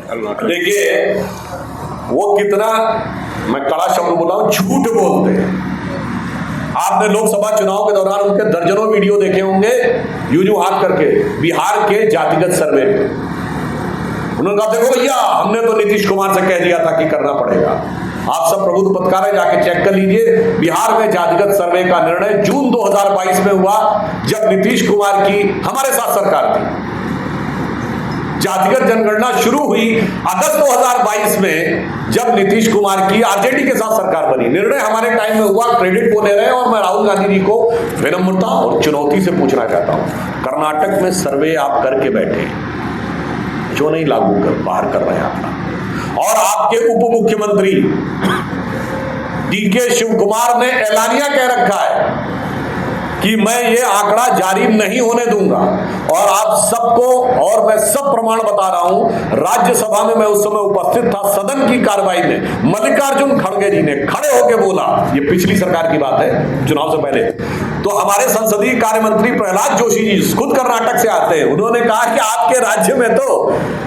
देखिए वो कितना, मैं कड़ा शब्द बोला हूं, झूठ बोलते हैं। आपने लोकसभा चुनाव के दौरान उनके दर्जनों वीडियो देखे होंगे यूं हाथ करके बिहार के जातिगत सर्वे में। उन्होंने कहा देखो भैया हमने तो नीतीश कुमार से कह दिया था कि करना पड़ेगा। आप सब प्रबुद्ध पत्रकार जाके चेक कर लीजिए, बिहार में जातिगत सर्वे का निर्णय जून 2022 में हुआ, जब नीतीश कुमार की हमारे साथ सरकार थी। जातिगत जनगणना शुरू हुई अगस्त 2022 में, जब नीतीश कुमार की आरजेडी के साथ सरकार बनी। निर्णय हमारे टाइम में हुआ, क्रेडिट वो ले रहे हैं। और मैं राहुल गांधी जी को विनम्रता और चुनौती से पूछना चाहता हूं, कर्नाटक में सर्वे आप करके बैठे, जो नहीं लागू कर बाहर कर रहे हैं अपना, और आपके उप मुख्यमंत्री डीके शिव कुमार ने एलानिया कह रखा है कि मैं ये आंकड़ा जारी नहीं होने दूंगा। और आप सबको, और मैं सब प्रमाण बता रहा हूं, राज्यसभा में मैं उस समय उपस्थित था, सदन की कार्रवाई में मल्लिकार्जुन खड़गे जी ने खड़े होकर बोला, ये पिछली सरकार की बात है, चुनाव से पहले, तो हमारे संसदीय कार्य मंत्री प्रहलाद जोशी जी खुद कर्नाटक से आते हैं, उन्होंने कहा कि आपके राज्य में तो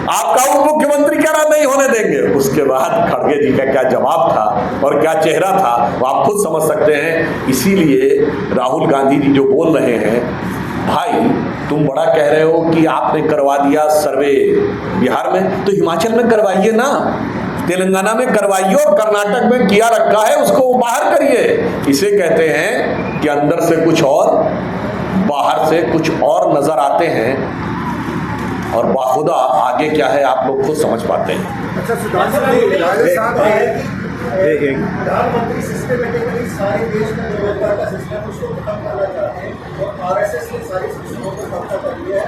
आपका उप मुख्यमंत्री कह रहा नहीं होने देंगे। उसके बाद खड़गे जी का क्या जवाब था और क्या चेहरा था वो आप खुद समझ सकते हैं। इसीलिए राहुल गांधी जी जो बोल रहे हैं, भाई तुम बड़ा कह रहे हो कि आपने करवा दिया सर्वे बिहार में, तो हिमाचल में करवाइए ना, तेलंगाना में करवाइए, और कर्नाटक में किया रखा है उसको बाहर करिए। इसे कहते हैं कि अंदर से कुछ और बाहर से कुछ और नजर आते हैं, और बाखुदा आगे क्या है आप लोग खुद समझ पाते हैं। अच्छा प्रधानमंत्री सिस्टमेटिकली सारे देश का बेरोजगार का सिस्टम उसको खत्म करना चाहते हैं, और आरएसएस ने सारी सिस्टमों को खत्म कर दिया है।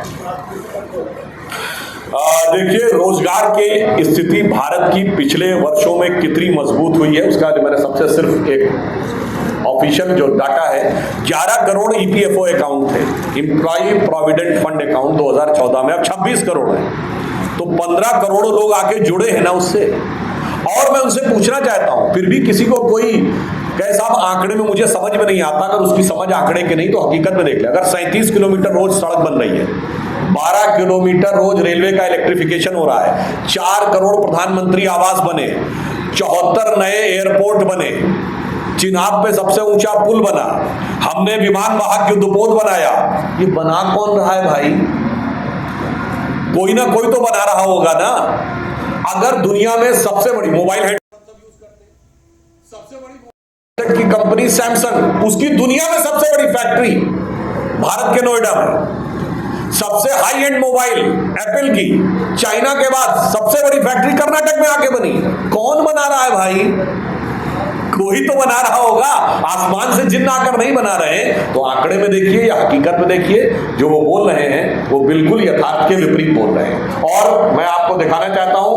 देखिए रोजगार की स्थिति भारत की पिछले वर्षों में कितनी मजबूत हुई है, उसका मैंने सबसे सिर्फ एक ऑफिशियल जो डाटा है, 11 करोड़ ईपीएफओ अकाउंट थे, एम्प्लॉय प्रोविडेंट फंड अकाउंट 2014 में, अब 26 करोड़ है, तो 15 करोड़ लोग आके जुड़े हैं ना उससे। और मैं उनसे पूछना चाहता हूं, फिर भी किसी को कोई कहे साहब आंकड़े में मुझे समझ में नहीं आता, अगर उसकी समझ आंकड़े के नहीं तो हकीकत में देख ले। अगर 37 किलोमीटर रोज सड़क बन रही है, 12 किलोमीटर रोज रेलवे का इलेक्ट्रिफिकेशन हो रहा है, 4 करोड़ प्रधानमंत्री आवास बने, 74 नए एयरपोर्ट बने, चिनाब पे सबसे ऊंचा पुल बना, हमने विमान वाहक युद्धपोत बनाया, ये बना कौन रहा है भाई? कोई ना कोई तो बना रहा होगा ना। अगर दुनिया में सबसे बड़ी मोबाइल सबसे बड़ी की कंपनी सैमसंग, उसकी दुनिया में सबसे बड़ी फैक्ट्री भारत के नोएडा में, सबसे हाई एंड मोबाइल एप्पल की चाइना के बाद सबसे बड़ी फैक्ट्री कर्नाटक में आके बनी। कौन बना रहा है भाई? कोई तो बना रहा होगा, आसमान से जिन्न आकर नहीं बना रहे हैं। तो आंकड़े में देखिए या हकीकत में देखिए, जो वो बोल रहे हैं वो बिल्कुल यथार्थ के विपरीत बोल रहे हैं। और मैं आपको दिखाना चाहता हूं,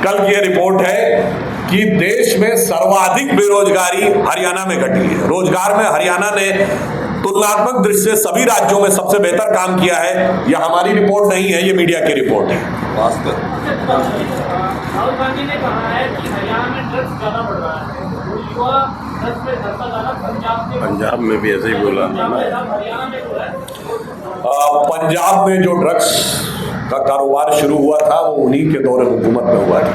कल की रिपोर्ट है कि देश में सर्वाधिक बेरोजगारी हरियाणा में घटी है। रोजगार में हरियाणा ने तुलनात्मक दृष्टि से सभी राज्यों में सबसे बेहतर काम किया है। यह हमारी रिपोर्ट नहीं है, ये मीडिया की रिपोर्ट है। राहुल गांधी ने कहा है कि हरियाणा में ड्रग्स ज्यादा बढ़ रहा है, युवा ड्रग्स में धरता ज्यादा पंजाब में भी ऐसे ही बोला। हरियाणा में जो है, पंजाब में जो ड्रग्स का कारोबार शुरू हुआ था वो उन्हीं के दौरे हुकूमत में हुआ था।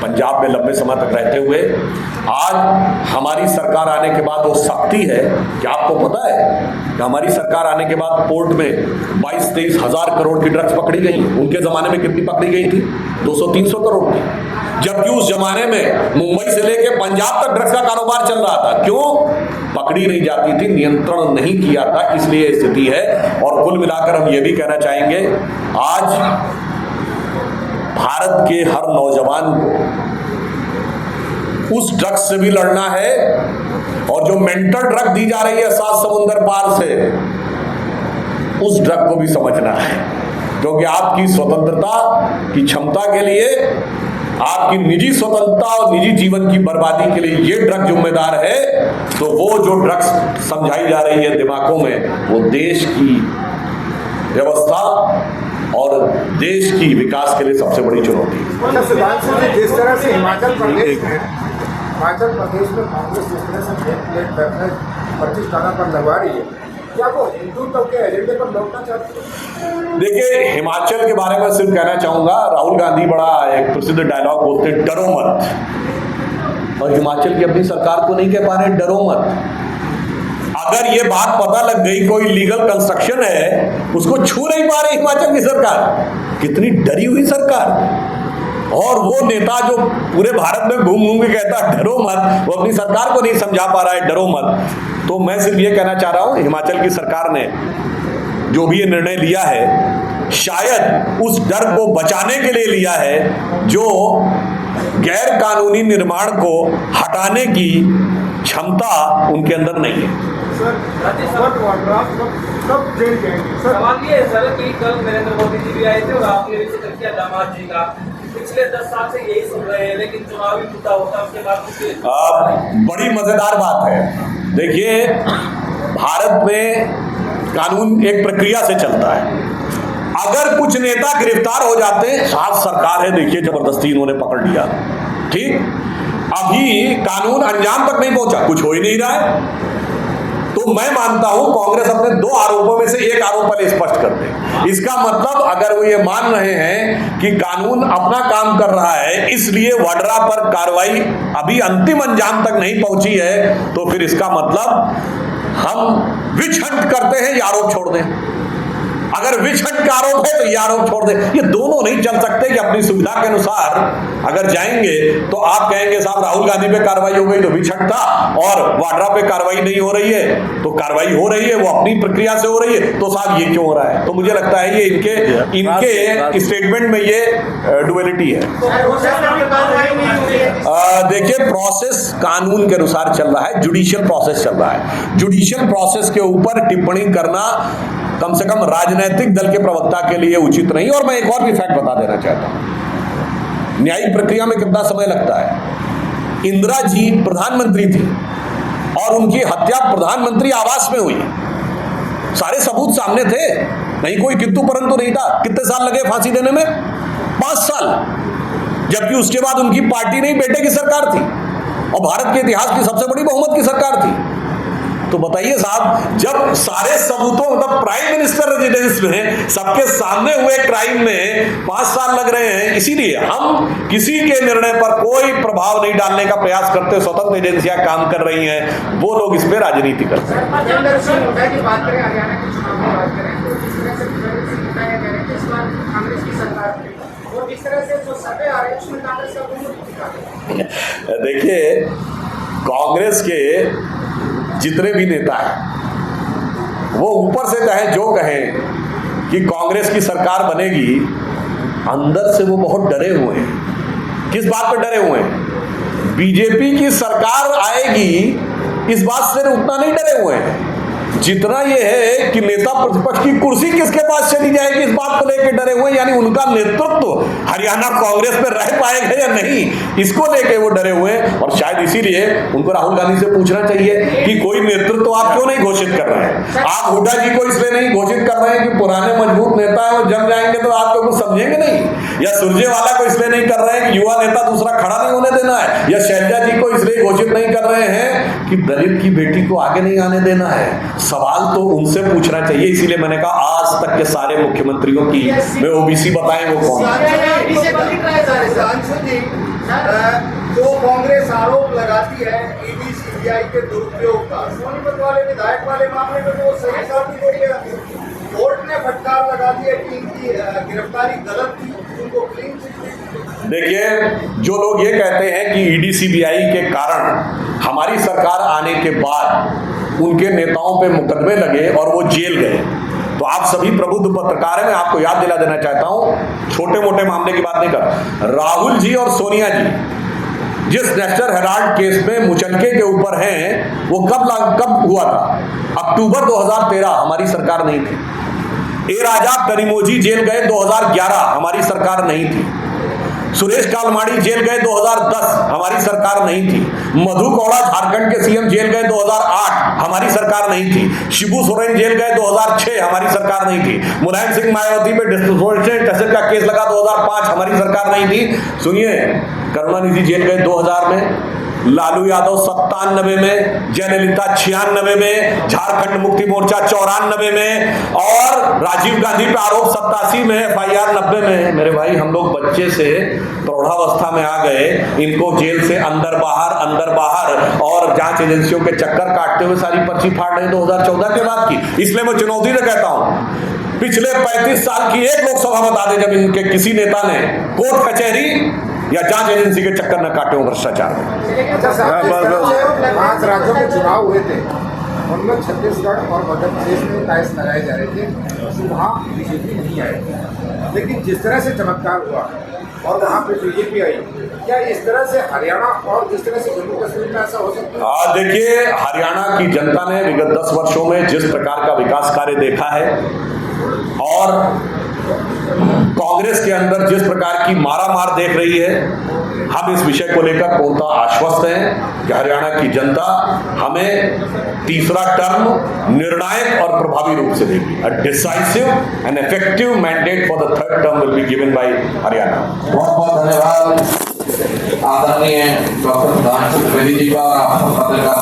पंजाब में लंबे समय तक रहते हुए आज हमारी सरकार आने के बाद वो सख्ती है कि आपको पता है कि हमारी सरकार आने के बाद पोर्ट में 22-23 हजार करोड़ की ड्रग्स पकड़ी गई। उनके जमाने में कितनी पकड़ी गई थी? 200-300 करोड़ की। जबकि उस जमाने में मुंबई से लेकर पंजाब तक ड्रग्स का कारोबार चल रहा था। क्यों? पकड़ी नहीं जाती थी, नियंत्रण नहीं किया था, इसलिए स्थिति है। और कुल मिलाकर हम ये भी कहना चाहेंगे, आज भारत के हर नौजवान को उस ड्रग्स से भी लड़ना है, और जो मेंटल ड्रग दी जा रही है 7 समुंदर पार से, उस ड्रग को भी समझना है। क्योंकि आपकी स्वतंत्रता की क्षमता के लिए, आपकी निजी स्वतंत्रता और निजी जीवन की बर्बादी के लिए ये ड्रग जिम्मेदार है। तो वो जो ड्रग्स समझाई जा रही है दिमागों में, वो देश की व्यवस्था और देश की विकास के लिए सबसे बड़ी चुनौती है। जिस तरह से हिमाचल प्रदेश में कांग्रेस जिस तरह से प्लेट कर 25 स्थानों पर लगवा रही है, क्या वो हिंदुत्व के एजेंडे पर लौटना चाहते हैं? देखिए, हिमाचल के बारे में सिर्फ कहना चाहूंगा, राहुल गांधी बड़ा एक प्रसिद्ध डायलॉग बोलते हैं, डरो मत, और हिमाचल की अपनी सरकार को नहीं कह पा रहे डरो मत। अगर ये बात पता लग गई कोई लीगल कंस्ट्रक्शन है, उसको छू नहीं पा रही हिमाचल की सरकार, कितनी डरी हुई सरकार। और वो नेता जो पूरे भारत में घूम घूम के कहता है डरो मत, वो अपनी सरकार को नहीं समझा पा रहा है डरो मत। तो मैं सिर्फ ये कहना चाह रहा हूं, हिमाचल की सरकार ने जो भी ये निर्णय लिया है, शायद उस डर को बचाने के लिए लिया है जो गैर कानूनी निर्माण को हटाने की क्षमता उनके अंदर नहीं है। कब जेल जाएंगे? सवाल ये है सर कि कल नरेंद्र मोदी जी भी आए थे और आपने भी जिक्र किया दामाद जी का, पिछले 10 साल से यही सुन रहे हैं, लेकिन चुनावी मुद्दा होता उसके बाद बड़ी मजेदार बात है। देखिए, भारत में कानून एक प्रक्रिया से चलता है। अगर कुछ नेता गिरफ्तार हो जाते हैं, साफ सरकार है, देखिए जबरदस्ती इन्होंने पकड़ लिया, ठीक, अभी कानून अंजाम तक नहीं पहुंचा, कुछ हो ही नहीं रहा है। तो मैं मानता हूं कांग्रेस अपने 2 आरोपों में से एक आरोप पहले स्पष्ट कर दे। इसका मतलब अगर वो ये मान रहे हैं कि कानून अपना काम कर रहा है, इसलिए वाड्रा पर कार्रवाई अभी अंतिम अंजाम तक नहीं पहुंची है, तो फिर इसका मतलब हम विच हंट करते हैं, ये आरोप छोड़ दें। अगर विच हंट का आरोप है तो ये आरोप छोड़ दे। ये दोनों नहीं चल सकते कि अपनी सुविधा के अनुसार अगर जाएंगे तो आप कहेंगे साहब राहुल गांधी पे कार्रवाई हो गई तो विच हंट था, और वाड्रा पे कार्रवाई नहीं हो रही है तो कार्रवाई हो रही है, वो अपनी प्रक्रिया से हो रही है, तो साहब ये क्यों हो रहा है? तो मुझे लगता है ये इनके स्टेटमेंट में ये डुअलिटी है। देखिए, प्रोसेस कानून के अनुसार चल रहा है, जुडिशियल प्रोसेस चल रहा है। जुडिशियल प्रोसेस के ऊपर टिप्पणी करना कम से कम राजनीतिक दल के प्रवक्ता के लिए उचित नहीं। और मैं एक और भी फैक्ट बता देना चाहता हूं, न्यायिक प्रक्रिया में कितना समय लगता है। इंदिरा जी प्रधानमंत्री थी और उनकी हत्या प्रधानमंत्री आवास में हुई, सारे सबूत सामने थे, नहीं कोई किंतु परंतु नहीं था। कितने साल लगे फांसी देने में? 5 साल, जबकि उसके बाद उनकी पार्टी नहीं बेटे की सरकार थी और भारत के इतिहास की सबसे बड़ी बहुमत की सरकार थी। तो बताइए साहब, जब सारे सबूतों मतलब प्राइम मिनिस्टर रेजिडेंस में सबके सामने हुए क्राइम में 5 साल लग रहे हैं, इसीलिए हम किसी के निर्णय पर कोई प्रभाव नहीं डालने का प्रयास करते। स्वतंत्र एजेंसियां काम कर रही हैं, वो लोग इस पे राजनीति करते हैं। देखिए, कांग्रेस के जितने भी नेता हैं वो ऊपर से कहें जो कहें कि कांग्रेस की सरकार बनेगी, अंदर से वो बहुत डरे हुए हैं। किस बात पर डरे हुए हैं? बीजेपी की सरकार आएगी इस बात से उतना नहीं डरे हुए हैं जितना ये है कि नेता प्रतिपक्ष की कुर्सी किसके पास चली जाएगी, इस बात को लेकर डरे हुए, यानी उनका नेतृत्व हरियाणा कांग्रेस में रह पाएगा या नहीं, इसको लेकर वो डरे हुए। और शायद इसीलिए उनको राहुल गांधी से पूछना चाहिए कि कोई नेतृत्व आप क्यों नहीं घोषित कर रहे हैं। आप हुड्डा जी को इसलिए नहीं घोषित कर रहे हैं कि पुराने मजबूत नेता है, वो जम जाएंगे तो आपको कुछ समझेंगे नहीं, या सुरजेवाला को इसलिए नहीं कर रहे हैं कि युवा नेता दूसरा खड़ा नहीं होने देना है, या शैलजा जी को इसलिए घोषित नहीं कर रहे हैं कि दलित की बेटी को आगे नहीं आने देना है। सवाल तो उनसे पूछना चाहिए। इसीलिए मैंने कहा आज तक के सारे मुख्यमंत्रियों की में ओबीसी बताएं वो कौन जो कांग्रेस आरोप लगाती है ईडी सीबीआई के दुरुपयोग का, सोनीपत वाले विधायक वाले मामले में तो सही साबित हो गया। कोर्ट ने फटकार लगा दी है कि इनकी गिरफ्तारी गलत थी, उनको क्लीन चिट। देखिए, जो लोग ये कहते हैं कि ईडी सीबीआई के कारण हमारी सरकार आने के बाद उनके नेताओं पे मुकदमे लगे और वो जेल गए, तो आप सभी प्रबुद्ध पत्रकार हैं, मैं आपको याद दिला देना चाहता हूं, छोटे मोटे मामले की बात नहीं कर। राहुल जी और सोनिया जी जिस नेशनल हेराल्ड केस में मुचलके के ऊपर हैं, वो कब हुआ था? अक्टूबर 2013, हमारी सरकार नहीं थी। ए राजा कनिमोझी जेल गए 2011, हमारी सरकार नहीं थी। सुरेश कालमाड़ी जेल गए 2010, हमारी सरकार नहीं थी। मधु कौड़ा झारखंड के सीएम जेल गए 2008, हमारी सरकार नहीं थी। शिबू सोरेन जेल गए 2006, हमारी सरकार नहीं थी। मुलायम सिंह मायावती पे डिस्टोर्शन का केस लगा 2005, हमारी सरकार नहीं थी। सुनिए, करुणानिधि जेल गए 2000 में, लालू यादव 97 में, जयललिता 96 में, झारखंड मुक्ति मोर्चा 94 में और राजीव गांधी पे आरोप 87 में, FIR 90 में। मेरे भाई हम लोग बच्चे से प्रौढ़ावस्था में आ गए, इनको जेल से अंदर बाहर और जांच एजेंसियों के चक्कर काटते हुए सारी पर्ची फाड़ रहे 2014 के बाद की। इसलिए मैं चुनौती से कहता हूं, पिछले 35 साल की एक लोकसभा बता दे जब इनके किसी नेता ने कोर्ट कचहरी या जांच एजेंसी के चक्कर न काटे हो भ्रष्टाचार में। अच्छा साहब, 5 राज्यों के चुनाव हुए थे, उनमें छत्तीसगढ़ और मध्य प्रदेश में टाइल्स लगाए जा रहे थे, तो वहाँ बीजेपी नहीं आई। लेकिन जिस तरह से चमत्कार हुआ और वहाँ पे बीजेपी आई, क्या इस तरह से हरियाणा और जिस तरह से जम्मू कश्मीर में ऐसा हो सकता है? देखिए, हरियाणा की जनता ने विगत 10 वर्षों में जिस प्रकार का विकास कार्य देखा है और कांग्रेस के अंदर जिस प्रकार की मारामार देख रही है, हम इस विषय को लेकर पूर्णतः आश्वस्त हैं कि हरियाणा की जनता हमें तीसरा टर्म निर्णायक और प्रभावी रूप से देगी। अ decisive and effective mandate for the third term will be given by Haryana. बहुत बहुत धन्यवाद आदरणीय डॉक्टर सुधांशु त्रिवेदी जी का और आप सब पत्रकार